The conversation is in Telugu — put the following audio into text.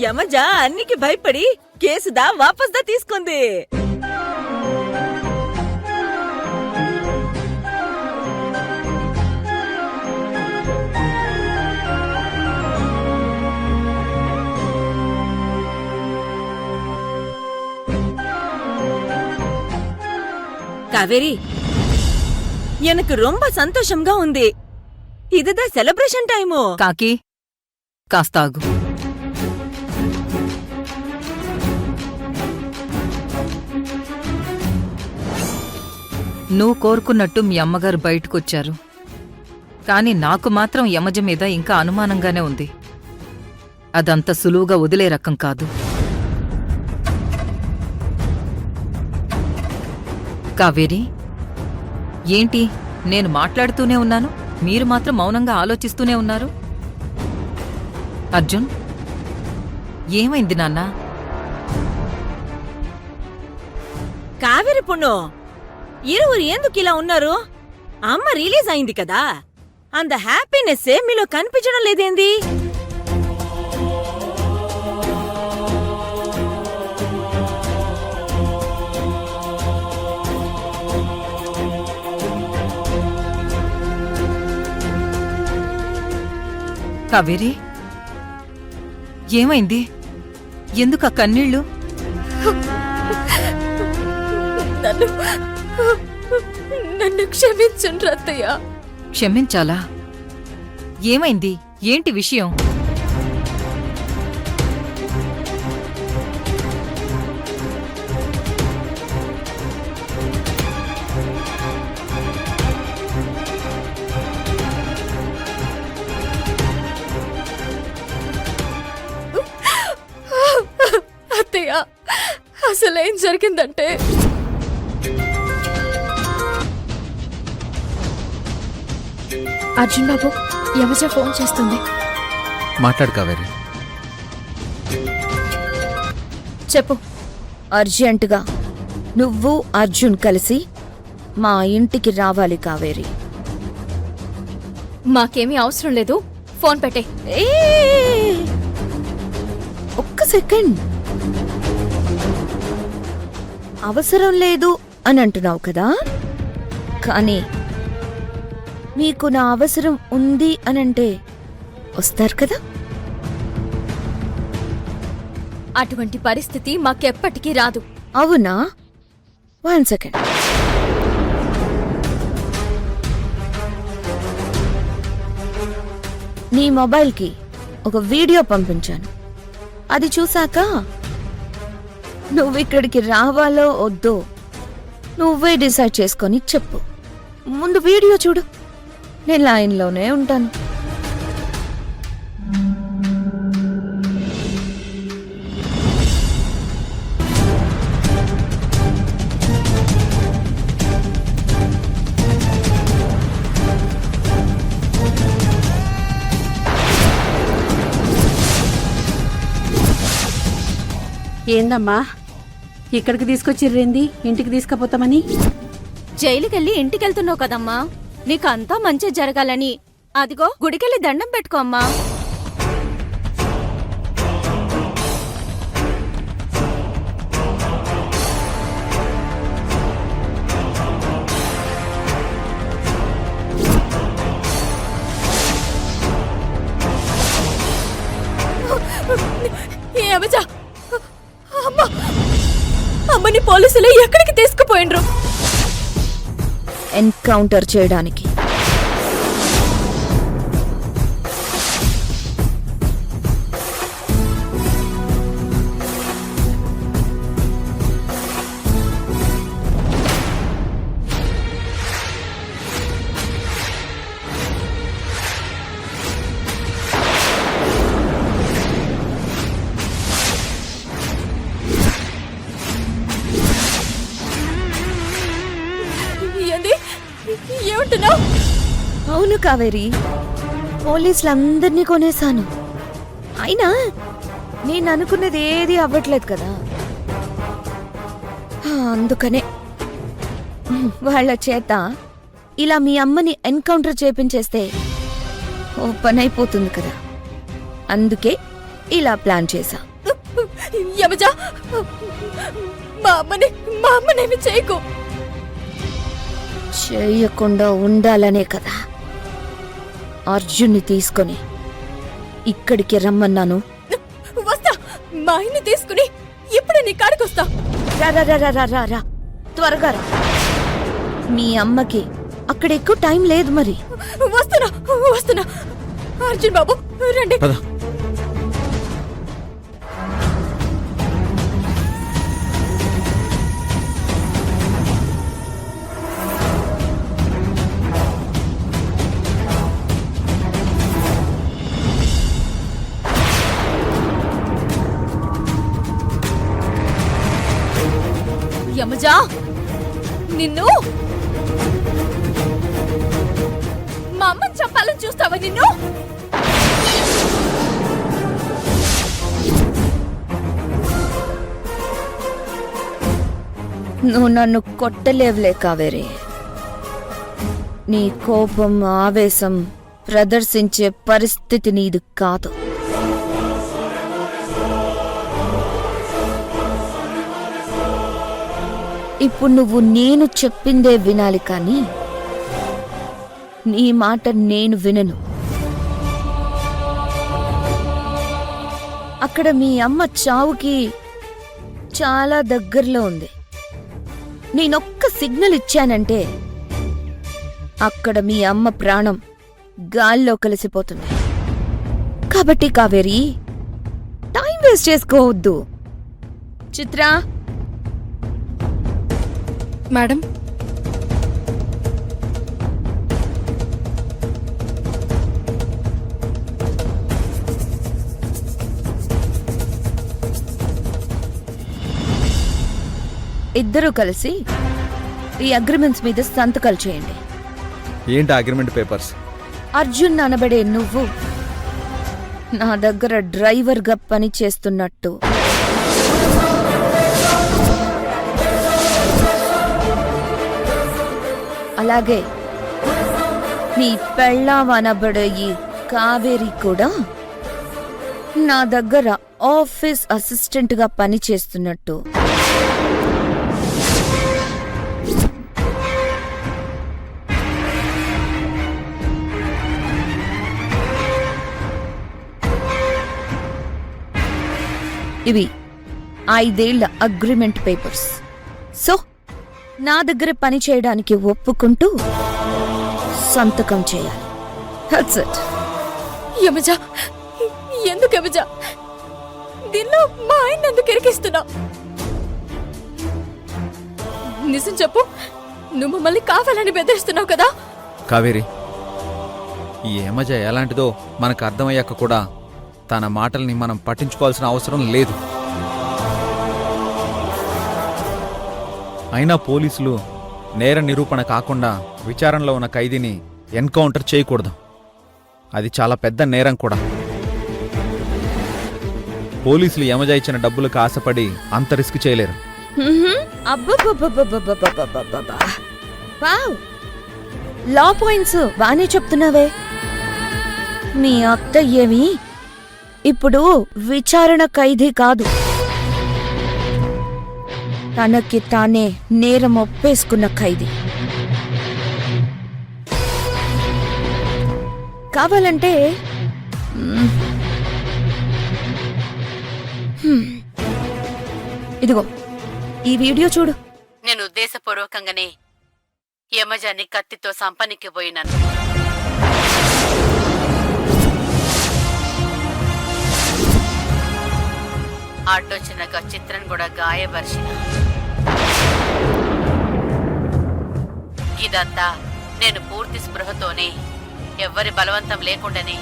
యమజ అన్నికి భయపడి కేసుదా వాపస్దా తీసుకుంది. కావేరి, எனக்கு ரொம்ப సంతోషంగా ఉంది. ఇదిదా సెలబ్రేషన్ టైము. కాకి కాస్తాగు. నువ్వు కోరుకున్నట్టు మీ అమ్మగారు బయటకొచ్చారు. కాని నాకు మాత్రం యమజ మీద ఇంకా అనుమానంగానే ఉంది. అదంత సులువుగా వదిలే రకం కాదు. కావేరి, ఏంటి నేను మాట్లాడుతూనే ఉన్నాను, మీరు మాత్రం మౌనంగా ఆలోచిస్తూనే ఉన్నారు? అర్జున్, ఏమైంది నాన్నా? కావేరి పొన్ను, ఇరువురు ఎందుకిలా ఉన్నారు? అమ్మ రిలీజ్ అయింది కదా, అంత హ్యాపీనెస్ మీలో కనిపించడం లేదేంది? కావేరి, ఏమైంది? ఎందుకు ఆ కన్నీళ్లు? నన్ను క్షమించండి అత్తయ్య. క్షమించాలా? ఏమైంది? ఏంటి విషయం? అత్తయ్య, అసలేం జరిగిందంటే అర్జున్ బాబు, యమజ ఫోన్ చేస్తుంది. మాట్లాడు కావేరి. చెప్పు. అర్జెంటుగా నువ్వు అర్జున్ కలిసి మా ఇంటికి రావాలి కావేరి. మాకేమీ అవసరం లేదు, ఫోన్ పెట్టే. ఒక్క సెకండ్. అవసరం లేదు అని అంటున్నావు కదా, కానీ మీకు నా అవసరం ఉంది అనంటే వస్తారు కదా? అటువంటి పరిస్థితి మాకెప్పటికీ రాదు. అవునా? 1 సెకండ్. నీ మొబైల్కి ఒక వీడియో పంపించాను. అది చూశాక నువ్విక్కడికి రావాలో వద్దో నువ్వే డిసైడ్ చేసుకొని చెప్పు. ముందు వీడియో చూడు, నేను లైన్లోనే ఉంటాను. ఏందమ్మా, ఇక్కడికి తీసుకొచ్చిర్రేంది? ఇంటికి తీసుకుపోతామని? జైలుకెళ్ళి ఇంటికెళ్తున్నావు కదమ్మా, నీకంతా మంచి జరగాలని అదిగో గుడికెళ్ళి దండం పెట్టుకో అమ్మా. అమ్మని పోలీసులు ఎక్కడికి తీసుకుపోయిండ్రు? ఎన్కౌంటర్ చేయడానికి. ఏమంటున్నావు? అవును కావేరి, పోలీసులందరినీ కొనేశాను. అయినా నేను అనుకున్నది ఏది అవ్వట్లేదు కదా, అందుకనే వాళ్ళ చేత ఇలా మీ అమ్మని ఎన్కౌంటర్ చేపించేస్తే ఓ పని అయిపోతుంది కదా. అందుకే ఇలా ప్లాన్ చేశా. యమజ, మా అమ్మనేమి చేయకు. చేయకుండా ఉండాలనే కదా అర్జున్ని తీసుకొని ఇక్కడికి రమ్మన్నాను. వస్తా, మా ఆయన్ని తీసుకుని ఇప్పుడు నీ కాడికొస్తా. రా రా రా రా రా రా రా, త్వరగా రా. మీ అమ్మకి అక్కడ ఎక్కువ టైం లేదు మరి. వస్తున్నా. అర్జున్ బాబు రండి. పద. యమజా, నిన్ను మా అమ్మని చెప్పాలని చూస్తావా నిన్ను? నువ్వు నన్ను కొట్టలేవులే కావేరి. నీ కోపం, ఆవేశం ప్రదర్శించే పరిస్థితి నీది కాదు. ఇప్పుడు నువ్వు నేను చెప్పిందే వినాలి కానీ నీ మాట నేను వినను. అక్కడ మీ అమ్మ చావుకి చాలా దగ్గరలో ఉంది. నేనొక్క సిగ్నల్ ఇచ్చానంటే అక్కడ మీ అమ్మ ప్రాణం గాల్లో కలిసిపోతుంది. కాబట్టి కావేరి, టైం వేస్ట్ చేసుకోవద్దు. చిత్రా, మేడం, ఇద్దరూ కలిసి ఈ అగ్రిమెంట్స్ మీద సంతకాలు చేయండి. ఏంటి అగ్రిమెంట్ పేపర్స్? అర్జున్ అనబడే నువ్వు నా దగ్గర డ్రైవర్గా పని చేస్తున్నట్టు, అలాగే నీ పెళ్ళాం అనబడే ఈ కావేరి కూడా నా దగ్గర ఆఫీస్ అసిస్టెంట్గా పని చేస్తున్నట్టు. ఇవి 5 ఏళ్ల అగ్రిమెంట్ పేపర్స్. సో నా దగ్గర పని చేయడానికి ఒప్పుకుంటూ సంతకం చేయాలి. That's it. యమజ, ఎందుకు యమజ దీనిలో మా ఆయన ఎందుకు ఇరికిస్తున్నావు? నిజం చెప్పు, నువ్వు మమ్మల్ని కావాలని బెదిరిస్తున్నావు కదా? కావేరి, ఈ యమజ ఎలాంటిదో మనకు అర్థమయ్యాక కూడా తన మాటల్ని మనం పట్టించుకోవాల్సిన అవసరం లేదు. అయినా పోలీసులు నేర నిరూపణ కాకుండా విచారణలో ఉన్న ఖైదీని ఎన్కౌంటర్ చేయకూడదు. అది చాలా పెద్ద నేరం కూడా. పోలీసులు యమజ ఇచ్చిన డబ్బులకు ఆశపడి అంత రిస్క్ చేయలేరు. అబ్బబ్బబ్బబ్బబ్బబ్బబ్బబ్బబ్బబ్బ. వావ్, లా పాయింట్స్ బానే చెప్తున్నావే. మీ అత్త ఏమి ఇప్పుడు విచారణ ఖైదీ కాదు, తనకి తానే నేరం ఒప్పేసుకున్న ఖైదీ. కావాలంటే ఇదిగో ఈ వీడియో చూడు. నేను ఉద్దేశపూర్వకంగానే యమజాన్ని కత్తితో సంపనికి పోయినాను. అడ్డొచ్చినాక చిత్రం కూడా గాయపరిచిన. ఇదంతా నేను పూర్తి స్పృహతోనే, ఎవ్వరి బలవంతం లేకుండానే